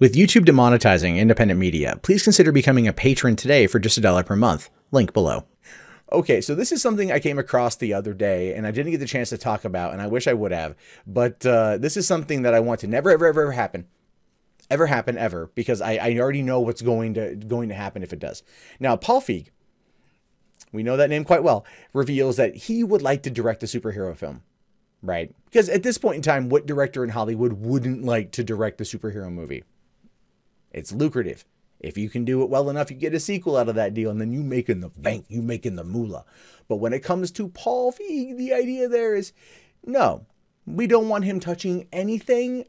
With YouTube demonetizing independent media, please consider becoming a patron today for just $1 per month. Link below. Okay, so this is something I came across the other day, and I didn't get the chance to talk about, and I wish I would have. But this is something that I want to never, ever, ever happen. Ever happen, ever, because I already know what's going to happen if it does. Now, Paul Feig, we know that name quite well, reveals that he would like to direct a superhero film. Right? Because at this point in time, what director in Hollywood wouldn't like to direct a superhero movie? It's lucrative. If you can do it well enough, you get a sequel out of that deal, and then you making the bank, you making the moolah. But when it comes to Paul Feig, the idea there is, no, we don't want him touching anything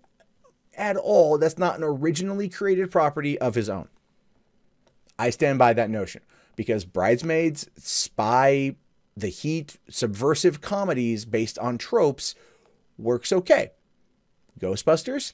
at all that's not an originally created property of his own. I stand by that notion because Bridesmaids, Spy, The Heat, subversive comedies based on tropes works okay. Ghostbusters?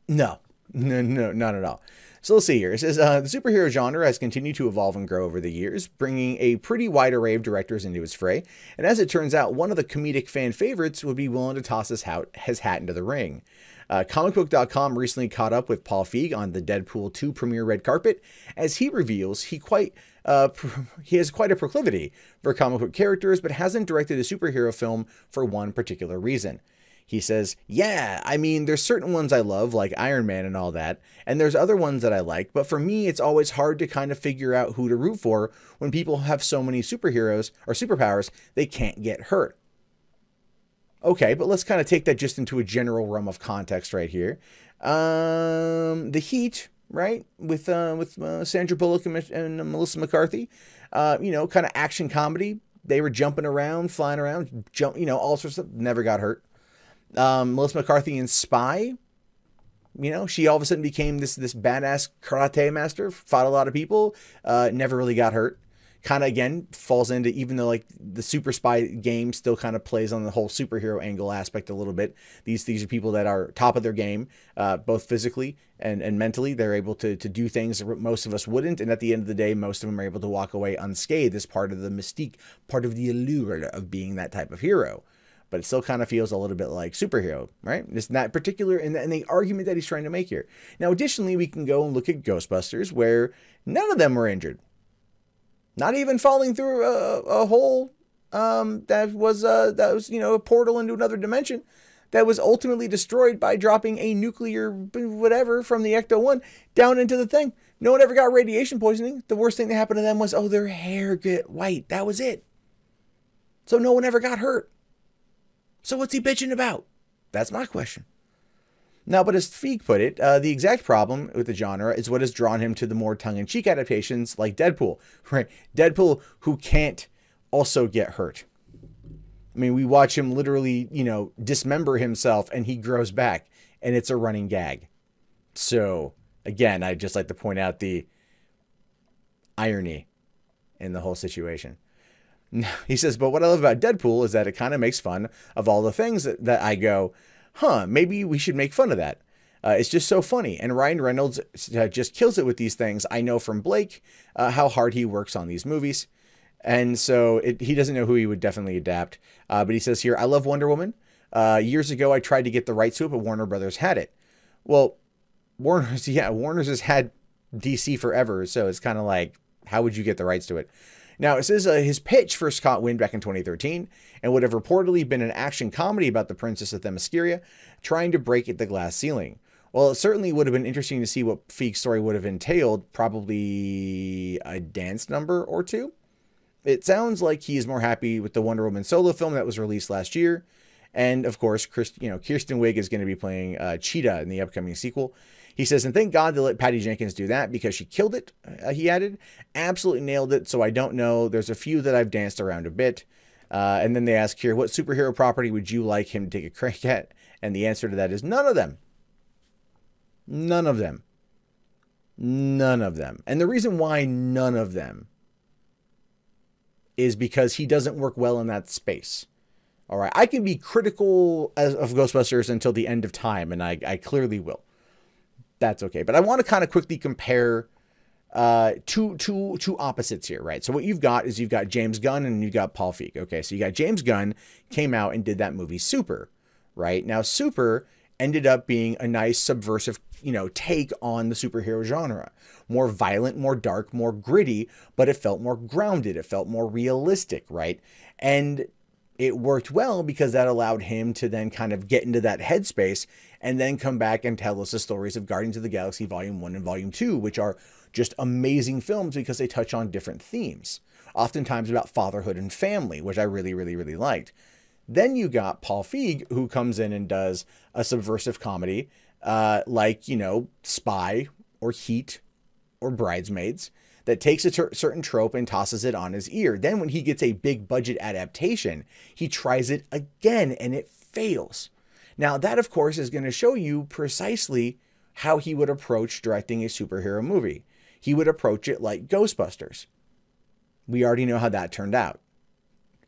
No, not at all. So let's see here. It says the superhero genre has continued to evolve and grow over the years, bringing a pretty wide array of directors into its fray. And as it turns out, one of the comedic fan favorites would be willing to toss his hat into the ring. Comicbook.com recently caught up with Paul Feig on the Deadpool 2 premiere red carpet, as he reveals he has quite a proclivity for comic book characters, but hasn't directed a superhero film for one particular reason. He says, yeah, I mean, there's certain ones I love, like Iron Man and all that, and there's other ones that I like, but for me, it's always hard to kind of figure out who to root for when people have so many superheroes or superpowers they can't get hurt. Okay, but let's kind of take that just into a general realm of context right here. The Heat, right, with Sandra Bullock and Melissa McCarthy, kind of action comedy. They were jumping around, flying around, all sorts of stuff, never got hurt. Melissa McCarthy in Spy, she all of a sudden became this badass karate master, fought a lot of people, never really got hurt. Kind of, again, falls into, even though like the Super Spy game still kind of plays on the whole superhero angle aspect a little bit. These are people that are top of their game, both physically and mentally. They're able to do things that most of us wouldn't. And at the end of the day, most of them are able to walk away unscathed as part of the mystique, part of the allure of being that type of hero. But it still kind of feels a little bit like superhero, right? It's not particular in the argument that he's trying to make here. Now, additionally, we can go and look at Ghostbusters, where none of them were injured. Not even falling through a hole that was a portal into another dimension that was ultimately destroyed by dropping a nuclear whatever from the Ecto-1 down into the thing. No one ever got radiation poisoning. The worst thing that happened to them was, their hair get white. That was it. So no one ever got hurt. So what's he bitching about? That's my question. Now, but as Feig put it, the exact problem with the genre is what has drawn him to the more tongue-in-cheek adaptations like Deadpool, right? Deadpool who can't also get hurt. I mean, we watch him literally, dismember himself and he grows back, and it's a running gag. So, again, I'd just like to point out the irony in the whole situation. He says, but what I love about Deadpool is that it kind of makes fun of all the things that I go, maybe we should make fun of that. It's just so funny. And Ryan Reynolds just kills it with these things. I know from Blake how hard he works on these movies. And so he doesn't know who he would definitely adapt. But he says here, I love Wonder Woman. Years ago, I tried to get the rights to it, but Warner Brothers had it. Well, Warner's has had DC forever. So it's kind of like, how would you get the rights to it? Now, it says his pitch first caught wind back in 2013 and would have reportedly been an action comedy about the Princess of Themyscira trying to break the glass ceiling. Well, it certainly would have been interesting to see what Feig's story would have entailed, probably a dance number or two. It sounds like he is more happy with the Wonder Woman solo film that was released last year. And, of course, Kirsten Wiig is going to be playing Cheetah in the upcoming sequel. He says, and thank God they let Patty Jenkins do that because she killed it, he added. Absolutely nailed it, so I don't know. There's a few that I've danced around a bit. And then they ask here, what superhero property would you like him to take a crack at? And the answer to that is none of them. None of them. None of them. And the reason why none of them is because he doesn't work well in that space. All right, I can be critical of Ghostbusters until the end of time, and I clearly will. That's okay. But I want to kind of quickly compare two opposites here, right? So what you've got is you've got James Gunn and you've got Paul Feig. Okay, so you got James Gunn came out and did that movie Super, right? Now Super ended up being a nice subversive, take on the superhero genre. More violent, more dark, more gritty, but it felt more grounded. It felt more realistic, right? And it worked well because that allowed him to then kind of get into that headspace and then come back and tell us the stories of Guardians of the Galaxy Volume 1 and Volume 2, which are just amazing films because they touch on different themes, oftentimes about fatherhood and family, which I really, really, really liked. Then you got Paul Feig, who comes in and does a subversive comedy like, Spy or Heat or Bridesmaids, that takes a certain trope and tosses it on his ear. Then when he gets a big budget adaptation, he tries it again and it fails. Now that, of course, is going to show you precisely how he would approach directing a superhero movie. He would approach it like Ghostbusters. We already know how that turned out.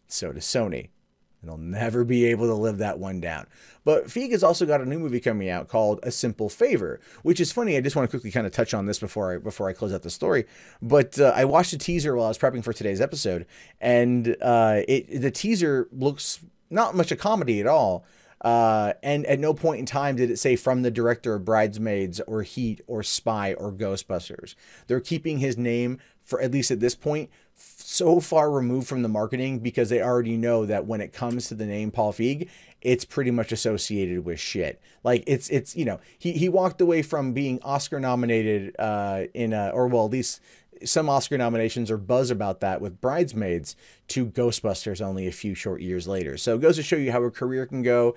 So does Sony. And they'll never be able to live that one down. But Feig has also got a new movie coming out called A Simple Favor, which is funny. I just want to quickly kind of touch on this before I close out the story. But I watched a teaser while I was prepping for today's episode, and the teaser looks not much a comedy at all. And at no point in time did it say from the director of Bridesmaids or Heat or Spy or Ghostbusters. They're keeping his name, for at least at this point, so far removed from the marketing because they already know that when it comes to the name Paul Feig, it's pretty much associated with shit. Like it's he walked away from being Oscar nominated at least some Oscar nominations or buzz about that with Bridesmaids to Ghostbusters only a few short years later. So it goes to show you how a career can go.